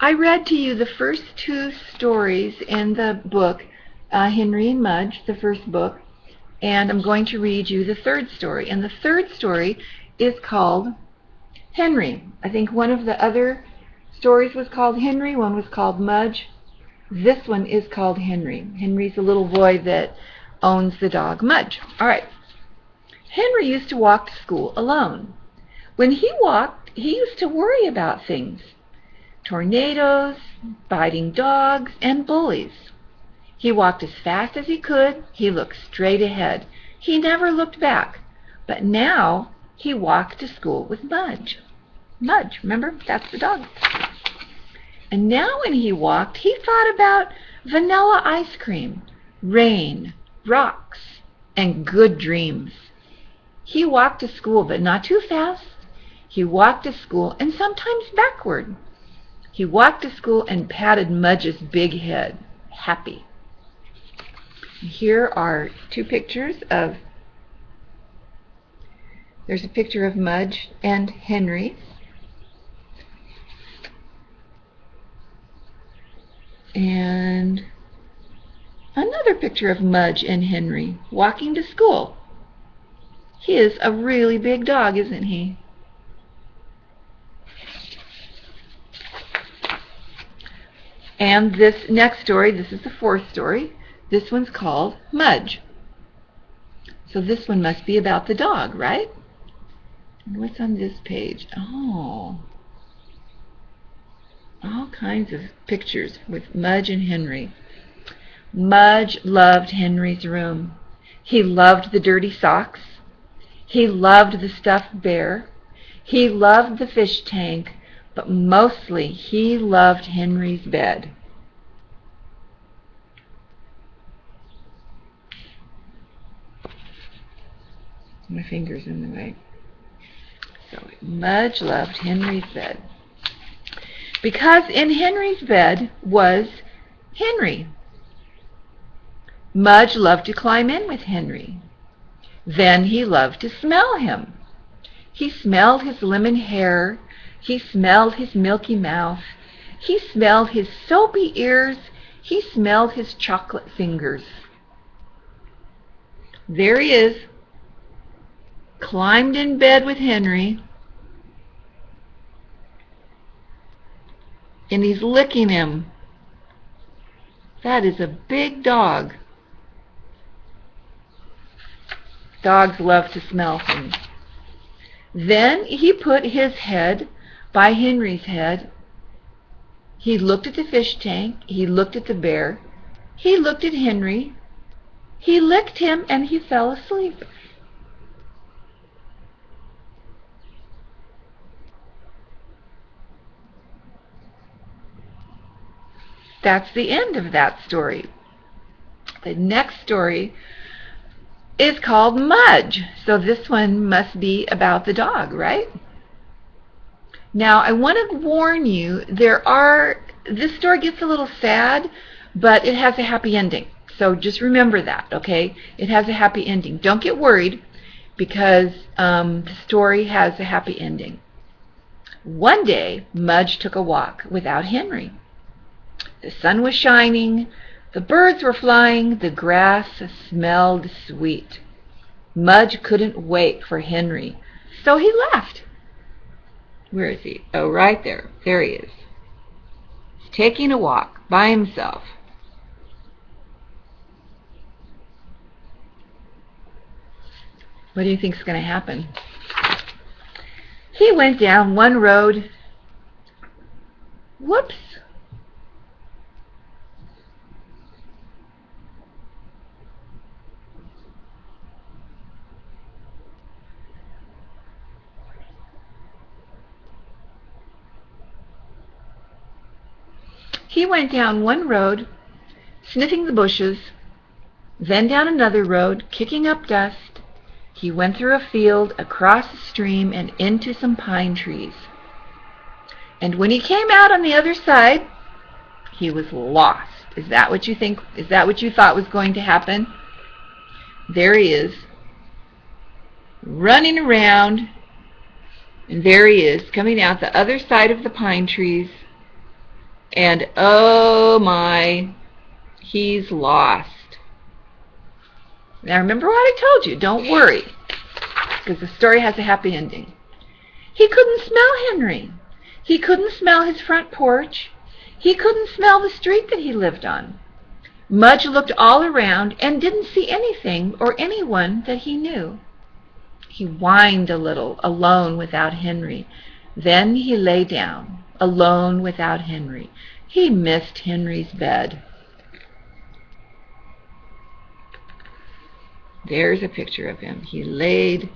I read to you the first two stories in the book, Henry and Mudge, the first book, and I'm going to read you the third story. And the third story is called Henry. I think one of the other stories was called Henry, one was called Mudge. This one is called Henry. Henry's a little boy that owns the dog Mudge. All right. Henry used to walk to school alone. When he walked, he used to worry about things. Tornadoes, biting dogs, and bullies. He walked as fast as he could. He looked straight ahead. He never looked back. But now he walked to school with Mudge. Mudge, remember? That's the dog. And now when he walked, he thought about vanilla ice cream, rain, rocks, and good dreams. He walked to school, but not too fast. He walked to school and sometimes backward. He walked to school and patted Mudge's big head, happy. Here are two pictures of, there's a picture of Mudge and Henry. And another picture of Mudge and Henry walking to school. He is a really big dog, isn't he? And this next story, this is the fourth story. This one's called Mudge. So this one must be about the dog, right? And what's on this page? Oh, all kinds of pictures with Mudge and Henry. Mudge loved Henry's room. He loved the dirty socks. He loved the stuffed bear. He loved the fish tank. But mostly he loved Henry's bed. My finger's in the way. So Mudge loved Henry's bed. Because in Henry's bed was Henry. Mudge loved to climb in with Henry. Then he loved to smell him. He smelled his lemon hair. He smelled his milky mouth. He smelled his soapy ears. He smelled his chocolate fingers. There he is, climbed in bed with Henry, and he's licking him. That is a big dog. Dogs love to smell things. Then he put his head by Henry's head. He looked at the fish tank. He looked at the bear. He looked at Henry. He licked him and he fell asleep. That's the end of that story. The next story is called Mudge. So this one must be about the dog, right? Now, I want to warn you, this story gets a little sad, but it has a happy ending. So just remember that, okay? It has a happy ending. Don't get worried, because the story has a happy ending. One day, Mudge took a walk without Henry. The sun was shining, the birds were flying, the grass smelled sweet. Mudge couldn't wait for Henry, so he left. Where is he? Oh, right there. There he is. He's taking a walk by himself. What do you think is going to happen? He went down one road. Whoops. He went down one road, sniffing the bushes, then down another road, kicking up dust. He went through a field, across a stream, and into some pine trees. And when he came out on the other side, he was lost. Is that what you think? Is that what you thought was going to happen? There he is, running around, and there he is, coming out the other side of the pine trees. And oh my, he's lost. Now remember what I told you, don't worry, because the story has a happy ending. He couldn't smell Henry. He couldn't smell his front porch. He couldn't smell the street that he lived on. Mudge looked all around and didn't see anything or anyone that he knew. He whined a little, alone without Henry. Then he lay down, alone without Henry. He missed Henry's bed. There's a picture of him. He laid,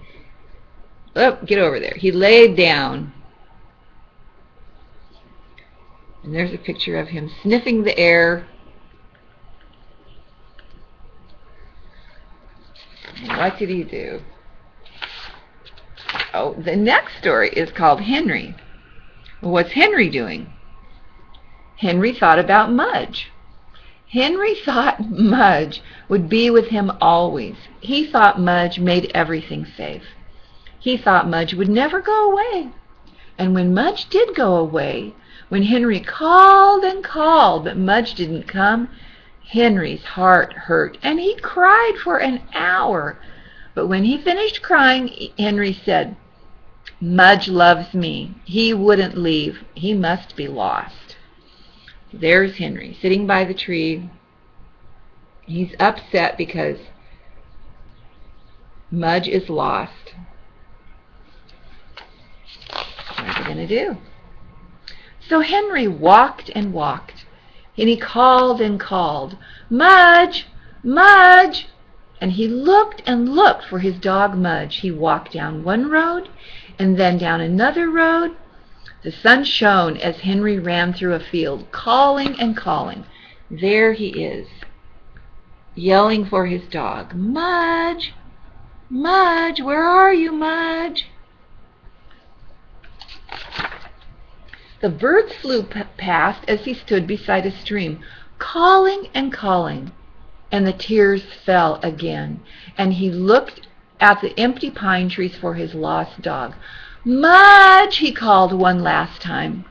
get over there. He laid down. And there's a picture of him sniffing the air. What did he do? Oh, the next story is called Henry. Well, what's Henry doing? Henry thought about Mudge. Henry thought Mudge would be with him always. He thought Mudge made everything safe. He thought Mudge would never go away. And when Mudge did go away, when Henry called and called but Mudge didn't come, Henry's heart hurt and he cried for an hour. But when he finished crying, Henry said, "Mudge loves me. He wouldn't leave. He must be lost." There's Henry sitting by the tree. He's upset because Mudge is lost. What's he going to do? So Henry walked and walked, and he called and called, "Mudge! Mudge!" And he looked and looked for his dog Mudge. He walked down one road and then down another road. The sun shone as Henry ran through a field, calling and calling. There he is, yelling for his dog. "Mudge! Mudge! Where are you, Mudge?" The birds flew past as he stood beside a stream, calling and calling, and the tears fell again, and he looked at the empty pine trees for his lost dog. "Mudge!" he called one last time.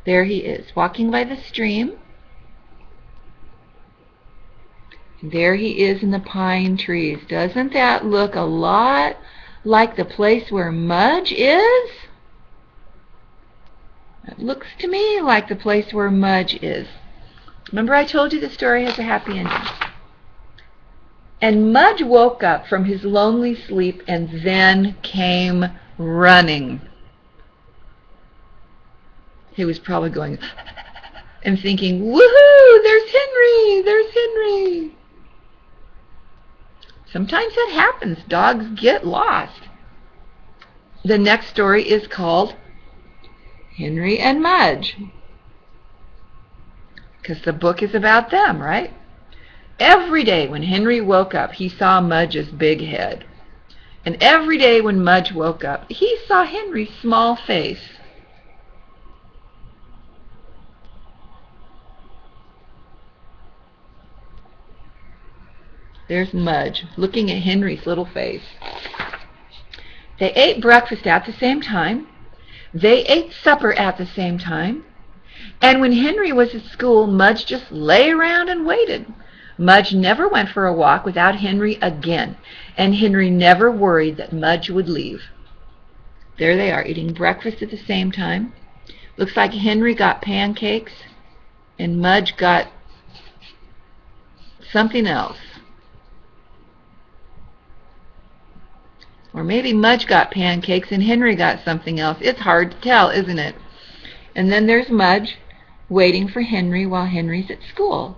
There he is, walking by the stream. There he is in the pine trees. Doesn't that look a lot like the place where Mudge is? It looks to me like the place where Mudge is. Remember I told you the story has a happy ending. And Mudge woke up from his lonely sleep and then came running. He was probably going and thinking, "Woohoo! There's Henry! There's Henry!" Sometimes that happens. Dogs get lost. The next story is called Henry and Mudge, because the book is about them, right? Every day when Henry woke up, he saw Mudge's big head. And every day when Mudge woke up, he saw Henry's small face. There's Mudge looking at Henry's little face. They ate breakfast at the same time. They ate supper at the same time. And when Henry was at school, Mudge just lay around and waited. Mudge never went for a walk without Henry again, and Henry never worried that Mudge would leave. There they are, eating breakfast at the same time. Looks like Henry got pancakes, and Mudge got something else. Or maybe Mudge got pancakes and Henry got something else. It's hard to tell, isn't it? And then there's Mudge waiting for Henry while Henry's at school.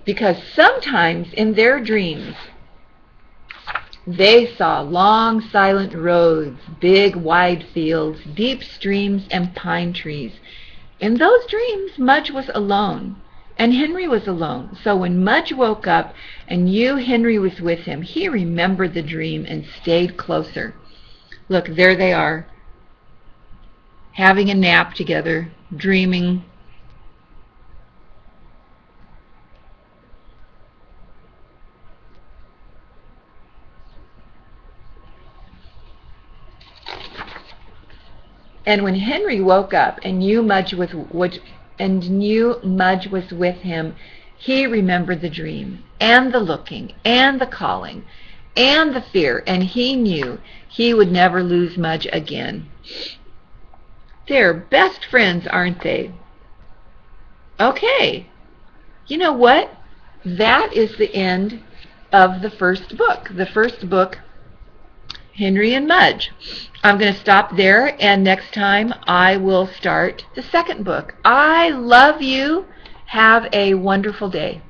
Because sometimes in their dreams, they saw long, silent roads, big, wide fields, deep streams, and pine trees. In those dreams, Mudge was alone. And Henry was alone. So when Mudge woke up and knew Henry was with him, he remembered the dream and stayed closer. Look, there they are, having a nap together, dreaming. And when Henry woke up and knew Mudge was with him, he remembered the dream and the looking and the calling and the fear, and he knew he would never lose Mudge again. They're best friends, aren't they? Okay. You know what? That is the end of the first book. The first book, Henry and Mudge. I'm going to stop there, and next time I will start the second book. I love you. Have a wonderful day.